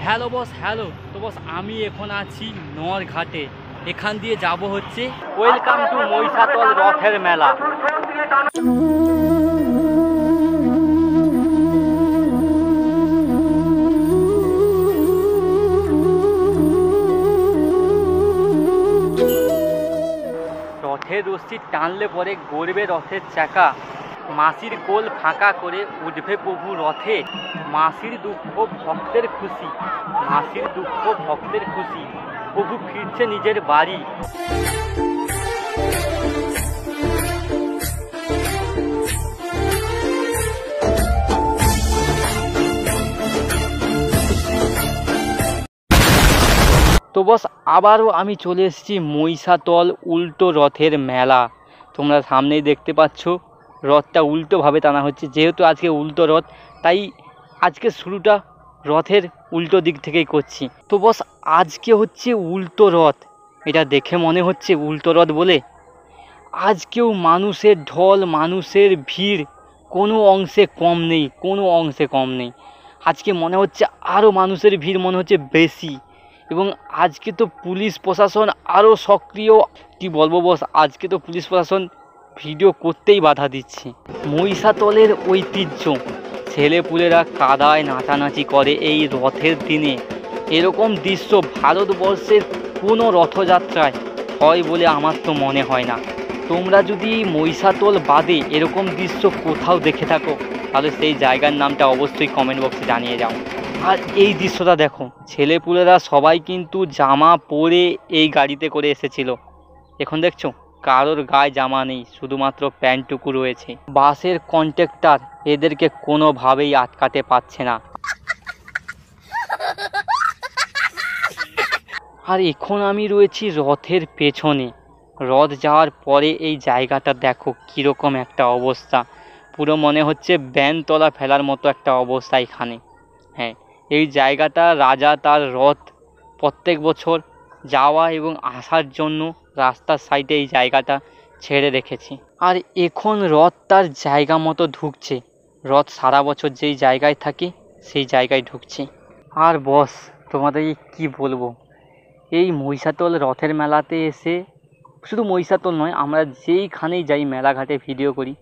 Hello boss, hello. তো বস আমি এখন আছি নরঘাটে, এখান দিয়ে যাব হচ্ছে ওয়েলকাম টু মহিষাতল রথের মেলা। রথের রশ্মি টানলে পরে গড়বে রথের চাকা, মাসির কোল ফাঁকা করে উঠবে প্রভু রথে। মাসির দুঃখ ভক্তের খুশি, মাসির দুঃখ ভক্তের খুশি, প্রভু ফিরছে নিজের বাড়ি। তো বস আবারও আমি চলে এসেছি মহিষাতল উল্টো রথের মেলা। তোমরা সামনেই দেখতে পাচ্ছ রথটা উল্টোভাবে টানা হচ্ছে, যেহেতু আজকে উল্টো রথ তাই আজকে শুরুটা রথের উল্টো দিক থেকেই করছি। তো বস আজকে হচ্ছে উল্টো রথ, এটা দেখে মনে হচ্ছে উল্টো রথ বলে। আজকেও মানুষের ঢল, মানুষের ভিড় কোনো অংশে কম নেই, কোনো অংশে কম নেই। আজকে মনে হচ্ছে আরও মানুষের ভিড় মনে হচ্ছে বেশি, এবং আজকে তো পুলিশ প্রশাসন আরও সক্রিয়। কি বলবো বস, আজকে তো পুলিশ প্রশাসন ভিডিও করতেই বাধা দিচ্ছে। মহিষাতলের ঐতিহ্য, ছেলেপুলেরা কাদায় নাচানাচি করে এই রথের দিনে। এরকম দৃশ্য ভারতবর্ষের কোনো রথযাত্রায় হয় বলে আমার তো মনে হয় না। তোমরা যদি মহিষাতল বাদে এরকম দৃশ্য কোথাও দেখে থাকো তাহলে সেই জায়গার নামটা অবশ্যই কমেন্ট বক্সে জানিয়ে যাও। আর এই দৃশ্যটা দেখো, ছেলেপুলেরা সবাই কিন্তু জামা পরে এই গাড়িতে করে এসেছিল। এখন দেখছো কারোর গায়ে জামা নেই, শুধুমাত্র প্যান্টটুকু রয়েছে। বাসের কন্ট্রাক্টর এদেরকে কোনোভাবেই আটকাতে পারছে না। আর এখন আমি রয়েছি রথের পেছনে। রথ যাওয়ার পরে এই জায়গাটা দেখো কীরকম একটা অবস্থা, পুরো মনে হচ্ছে ব্যানতলা ফেলার মতো একটা অবস্থা এখানে। হ্যাঁ, এই জায়গাটা রাজা তার রথ প্রত্যেক বছর যাওয়া এবং আসার জন্য রাস্তার সাইডে এই জায়গাটা ছেড়ে রেখেছে। আর এখন রথ তার জায়গা মতো ঢুকছে। রথ সারা বছর যেই জায়গায় থাকে সেই জায়গায় ঢুকছে। আর বস তোমাদের কি বলবো, এই মহিষাতল রথের মেলাতে এসে, শুধু মহিষাতল নয়, আমরা যেইখানেই যাই মেলাঘাটে ভিডিও করি,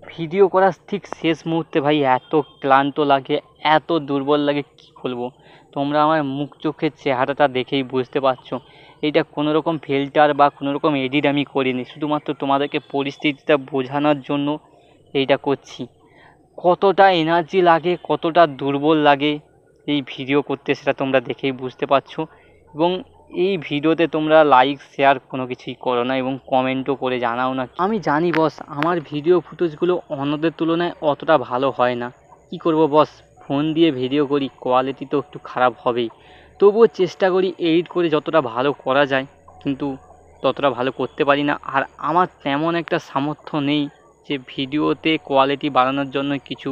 ভিডিও করার ঠিক শেষ মুহূর্তে ভাই এত ক্লান্ত লাগে, এত দুর্বল লাগে, কি বলবো। তোমরা আমার মুখ চোখের চেহারাটা দেখেই বুঝতে পারছো এইটা কোনো রকম ফিল্টার বা কোনো রকম এডিট আমি করিনি, শুধুমাত্র তোমাদেরকে পরিস্থিতিটা বোঝানোর জন্য এইটা করছি। কতটা এনার্জি লাগে, কতটা দুর্বল লাগে এই ভিডিও করতে, সেটা তোমরা দেখেই বুঝতে পারছো। এবং এই ভিডিওতে তোমরা লাইক শেয়ার কোনো কিছুই করো না এবং কমেন্টও করে জানাও না। আমি জানি বস আমার ভিডিও ফুটেজগুলো অন্যদের তুলনায় অতটা ভালো হয় না, কি করব বস, ফোন দিয়ে ভিডিও করি, কোয়ালিটি তো একটু খারাপ হবেই। তবুও চেষ্টা করি এডিট করে যতটা ভালো করা যায়, কিন্তু ততটা ভালো করতে পারি না। আর আমার তেমন একটা সামর্থ্য নেই যে ভিডিওতে কোয়ালিটি বাড়ানোর জন্য কিছু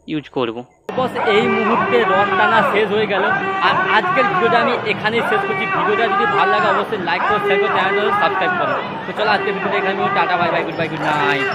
ইউজ করব। বস এই মুহূর্তে রথ টানা শেষ হয়ে গেল, আর আজকের ভিডিওটা আমি এখানেই শেষ করছি। ভিডিওটা যদি ভালো লাগে অবশ্যই লাইক করো, শেয়ার করো, চ্যানেলটা সাবস্ক্রাইব করো। তো চলো আজকের ভিডিওটা এখানে, tata, bye bye, good bye, good night.